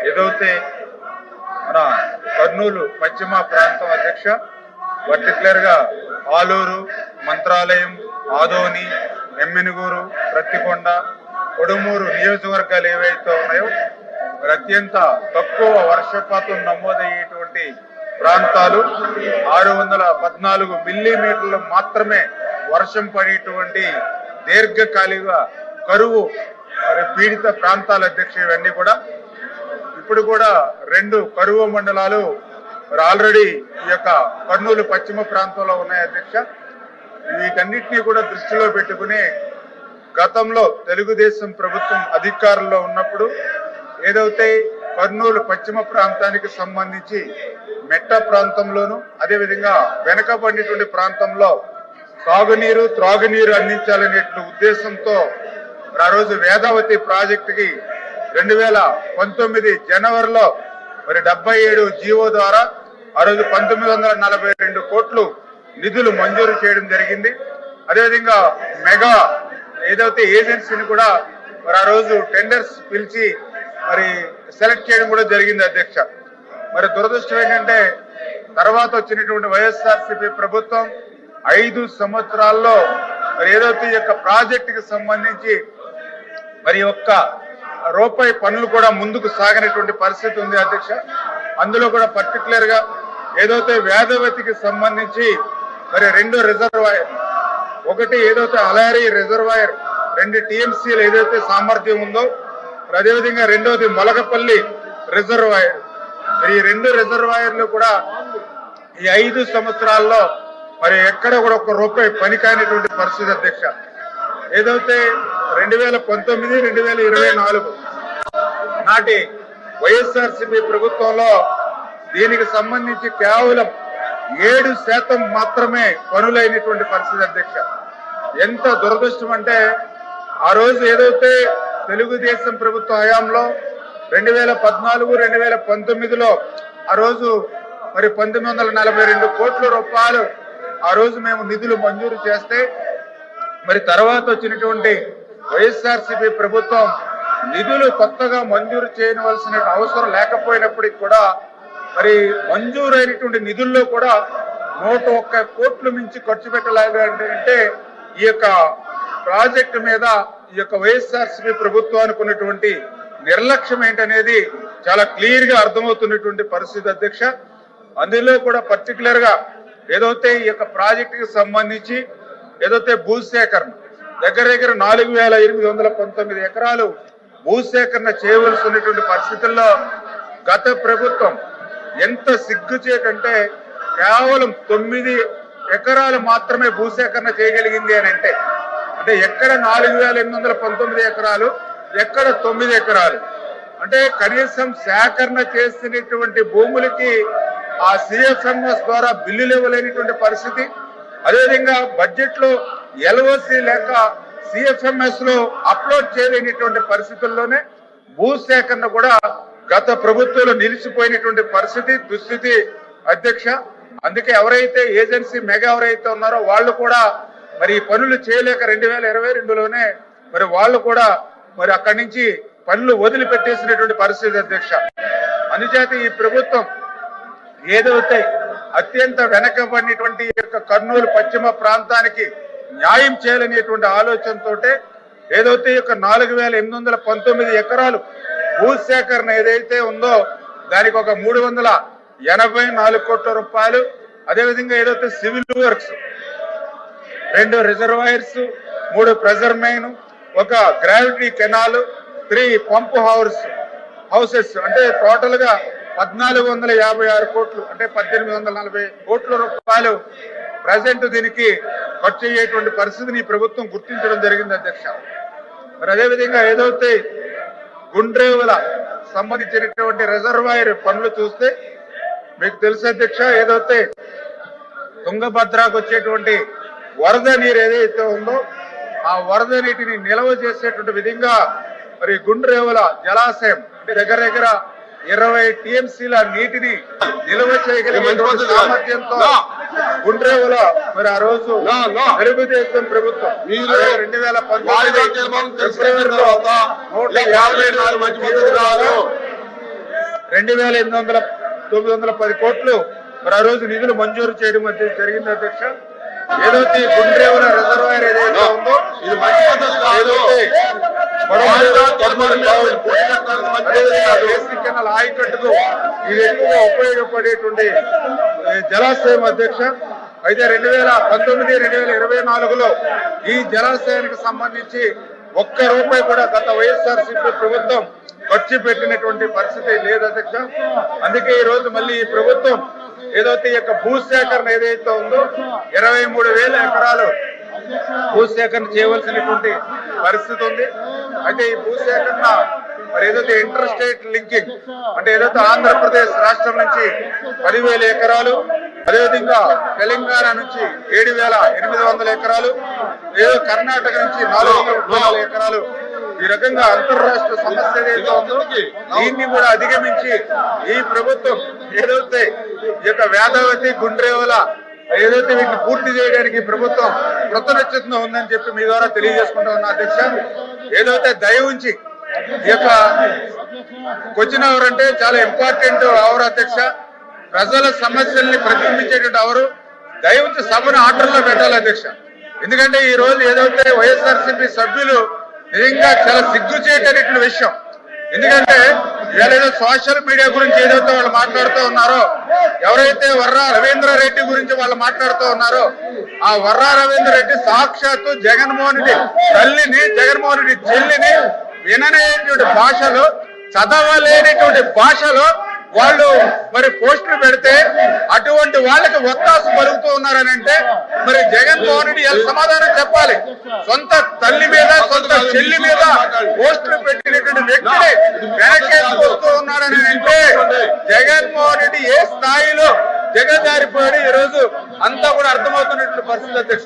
ఏదైతే మన కర్నూలు పశ్చిమ ప్రాంతం అధ్యక్ష పర్టికులర్ గా ఆలూరు, మంత్రాలయం, ఆదోని, ఎమ్మినుగూరు, ప్రత్తికొండ, కొడుమూరు నియోజకవర్గాలు ఏవైతే ఉన్నాయో మరి అత్యంత తక్కువ వర్షపాతం నమోదయ్యేటువంటి ప్రాంతాలు 614 మిల్లీమీటర్లు మాత్రమే వర్షం పడేటువంటి దీర్ఘకాలిక కరువు మరి పీడిత ప్రాంతాల అధ్యక్ష ఇవన్నీ కూడా ఇప్పుడు కూడా 2 కరువు మండలాలు మరి ఆల్రెడీ ఈ యొక్క కర్నూలు పశ్చిమ ప్రాంతంలో ఉన్నాయి అధ్యక్ష. వీటన్నిటినీ కూడా దృష్టిలో పెట్టుకుని గతంలో తెలుగుదేశం ప్రభుత్వం అధికారంలో ఉన్నప్పుడు ఏదైతే కర్నూలు పశ్చిమ ప్రాంతానికి సంబంధించి మెట్ట ప్రాంతంలోను అదేవిధంగా వెనకబడినటువంటి ప్రాంతంలో సాగునీరు త్రాగునీరు అందించాలనే ఉద్దేశంతో ఆ రోజు వేదావతి ప్రాజెక్టుకి 2019 జనవరిలో మరి 77 జీవో ద్వారా ఆ రోజు 1942 కోట్లు నిధులు మంజూరు చేయడం జరిగింది. అదేవిధంగా మెగా ఏదైతే ఏజెన్సీని కూడా మరి ఆ రోజు టెండర్స్ పిలిచి మరి సెలెక్ట్ చేయడం కూడా జరిగింది అధ్యక్ష. మరి దురదృష్టం ఏంటంటే తర్వాత వచ్చినటువంటి వైఎస్ఆర్సీపీ ప్రభుత్వం 5 సంవత్సరాల్లో మరి ఏదైతే ఈ యొక్క ప్రాజెక్టుకి సంబంధించి మరి ఒక్క రూపాయి పనులు కూడా ముందుకు సాగనటువంటి పరిస్థితి ఉంది అధ్యక్ష. అందులో కూడా పర్టికులర్ గా ఏదైతే వేదవతికి సంబంధించి మరి 2 రిజర్వాయర్, ఒకటి ఏదైతే అలారి రిజర్వాయర్ 2 టీఎంసీలు ఏదైతే సామర్థ్యం ఉందో అదేవిధంగా రెండోది మొలకపల్లి రిజర్వాయర్. మరి ఈ 2 రిజర్వాయర్లు కూడా ఈ 5 సంవత్సరాల్లో మరి ఎక్కడ కూడా 1 రూపాయి పని కానిటువంటి పరిస్థితి అధ్యక్ష. ఏదైతే 2019, 2024 నాటి వైఎస్ఆర్సీపీ ప్రభుత్వంలో దీనికి సంబంధించి కేవలం 7% మాత్రమే పనులైనటువంటి పరిస్థితి అధ్యక్ష. ఎంత దురదృష్టం అంటే ఆ రోజు ఏదైతే తెలుగుదేశం ప్రభుత్వ హయాంలో 2014, 2019లో ఆ రోజు మరి 1942 కోట్ల రూపాయలు ఆ రోజు మేము నిధులు మంజూరు చేస్తే మరి తర్వాత వచ్చినటువంటి వైఎస్ఆర్సీపీ ప్రభుత్వం నిధులు కొత్తగా మంజూరు చేయవలసిన అవసరం లేకపోయినప్పటికీ కూడా మరి మంజూరైనటువంటి నిధుల్లో కూడా 101 కోట్లు మించి ఖర్చు పెట్టలేదంటే ఈ యొక్క ప్రాజెక్టు మీద ఈ యొక్క వైఎస్ఆర్సీపీ ప్రభుత్వానికి ఉన్నటువంటి నిర్లక్ష్యం ఏంటనేది చాలా క్లియర్ గా అర్థమవుతున్నటువంటి పరిస్థితి అధ్యక్ష. అందులో కూడా పర్టికులర్ గా ఏదైతే ఈ యొక్క ప్రాజెక్టుకి సంబంధించి ఏదైతే భూసేకరణ దగ్గర 4819 ఎకరాలు భూసేకరణ చేయవలసి ఉన్నటువంటి పరిస్థితుల్లో గత ప్రభుత్వం ఎంత సిగ్గుచేటంటే కేవలం 9 ఎకరాలు మాత్రమే భూసేకరణ చేయగలిగింది అని అంటే ఎక్కడ 4819 ఎకరాలు, ఎక్కడ 9 ఎకరాలు అంటే కనీసం సేకరణ చేసినటువంటి భూములకి ఆ సిఎఫ్ఎంఎస్ ద్వారా బిల్లులు ఇవ్వలేనటువంటి పరిస్థితి. అదేవిధంగా బడ్జెట్ లో ఎల్ఓసి లేక సిఎఫ్ఎంఎస్ లో అప్లోడ్ చేయలేనటువంటి పరిస్థితుల్లోనే భూసేకరణ కూడా గత ప్రభుత్వంలో నిలిచిపోయినటువంటి పరిస్థితి దుస్థితి అధ్యక్ష. అందుకే ఎవరైతే ఏజెన్సీ మెగా ఎవరైతే ఉన్నారో వాళ్ళు కూడా మరి పనులు చేయలేక 2022లోనే మరి వాళ్ళు కూడా మరి అక్కడి నుంచి పనులు వదిలిపెట్టేసినటువంటి పరిస్థితి అధ్యక్ష. అందుచేత ఈ ప్రభుత్వం ఏదైతే అత్యంత వెనకబడినటువంటి యొక్క కర్నూలు పశ్చిమ ప్రాంతానికి న్యాయం చేయాలనేటువంటి ఆలోచనతో ఏదైతే యొక్క 4819 ఎకరాలు భూసేకరణ ఏదైతే ఉందో దానికి ఒక 384 కోట్ల రూపాయలు, అదేవిధంగా ఏదైతే civil works 2 reservoirs, 3 pressure main, ఒక గ్రావిటీ కెనాల్, 3 పంప్ హౌసెస్ అంటే టోటల్ గా 1456 కోట్లు అంటే 1840 కోట్ల రూపాయలు ప్రజెంట్ దీనికి ఖర్చు అయ్యేటువంటి పరిస్థితిని ఈ ప్రభుత్వం గుర్తించడం జరిగింది అధ్యక్ష. మరి అదేవిధంగా ఏదైతే గుండ్రేవుల సంబంధించినటువంటి రిజర్వాయర్ పనులు చూస్తే మీకు తెలుసు అధ్యక్ష, ఏదైతే తుంగభద్రకు వచ్చేటువంటి వరద నీరు ఏదైతే ఉందో ఆ వరద నీటిని నిల్వ చేసేటువంటి విధంగా మరి గుండ్రేవుల జలాశయం దగ్గర 20 టీఎంసీల నీటిని నిల్వ చేయగలిగిన సామర్థ్యంతో గుండ్రేవుల మరి ఆ రోజు తెలుగుదేశం ప్రభుత్వం 2019 ఫిబ్రవరిలో 154 2,910 కోట్లు మరి ఆ రోజు నిధులు మంజూరు చేయడం జరిగింది అధ్యక్ష. ఏదైతే గుండ్రేవుల రిజర్వాయర్ ఏదైతే ఉందో ఇది మంచి పద్ధతి కాదు. ఆయకట్టుకు ఇది ఎక్కువగా ఉపయోగపడేటువంటి జలాశయం అధ్యక్ష. అయితే 2019-2024లో ఈ జలాశయానికి సంబంధించి ఒక్క రూపాయి కూడా గత వైఎస్ఆర్సీపీ ప్రభుత్వం ఖర్చు పెట్టినటువంటి పరిస్థితి లేదు అధ్యక్ష. అందుకే ఈ రోజు మళ్ళీ ఈ ప్రభుత్వం ఏదైతే ఈ యొక్క భూసేకరణ ఏదైతే ఉందో 23,000 ఎకరాలు భూసేకరణ చేయవలసినటువంటి పరిస్థితి ఉంది. అయితే ఈ భూసేకరణ మరి ఏదైతే ఇంటర్ స్టేట్ లింకింగ్ అంటే ఏదైతే ఆంధ్రప్రదేశ్ రాష్ట్రం నుంచి 10,000 ఎకరాలు, అదేవిధంగా తెలంగాణ నుంచి 7,800 ఎకరాలు, ఏదో కర్ణాటక నుంచి 430 ఎకరాలు, ఈ రకంగా అంతర్రాష్ట్ర సమస్య ఏదైతే ఉందో దీన్ని కూడా అధిగమించి ఈ ప్రభుత్వం ఏదైతే ఈ యొక్క వేదావతి గుండ్రేవుల ఏదైతే వీటిని పూర్తి చేయడానికి ప్రభుత్వం కృతనిశ్చితంగా ఉందని చెప్పి మీ ద్వారా తెలియజేసుకుంటా ఉన్నా అధ్యక్ష. ఏదైతే దయ ఉంచి ఈ యొక్క క్వశ్చన్ అవర్ అంటే చాలా ఇంపార్టెంట్ అవర్ అధ్యక్ష. ప్రజల సమస్యల్ని ప్రతిబింబించేటువంటి అవరు. దయ ఉంచి సభను ఆర్డర్లో పెట్టాలి అధ్యక్ష. ఎందుకంటే ఈ రోజు ఏదైతే వైఎస్ఆర్సీపీ సభ్యులు నిజంగా చాలా సిగ్గు చేయటటువంటి విషయం. ఎందుకంటే ఏదో సోషల్ మీడియా గురించి ఏదైతే వాళ్ళు మాట్లాడుతూ ఉన్నారో, ఎవరైతే వర్రా రవీంద్ర రెడ్డి గురించి వాళ్ళు మాట్లాడుతూ ఉన్నారో, ఆ వర్రా రవీంద్ర రెడ్డి సాక్షాత్తు జగన్మోహన్ రెడ్డి తల్లిని, జగన్మోహన్ రెడ్డి చెల్లిని విననేటువంటి భాషలో, చదవలేనటువంటి భాషలో వాళ్ళు మరి పోస్టులు పెడితే అటువంటి వాళ్ళకి ఒత్తాసు పలుకుతూ ఉన్నారని అంటే మరి జగన్మోహన్ రెడ్డి ఎలా సమాధానం చెప్పాలి? సొంత తల్లి మీద, సొంత చెల్లి మీద పోస్టులు పెట్టినటువంటి వ్యక్తిని వెనకేసుకొస్తూ ఉన్నారని అంటే జగన్మోహన్ రెడ్డి ఏ స్థాయిలో జగదారిపోయాడు ఈ రోజు అంతా కూడా అర్థమవుతున్నటువంటి పరిస్థితి అధ్యక్ష.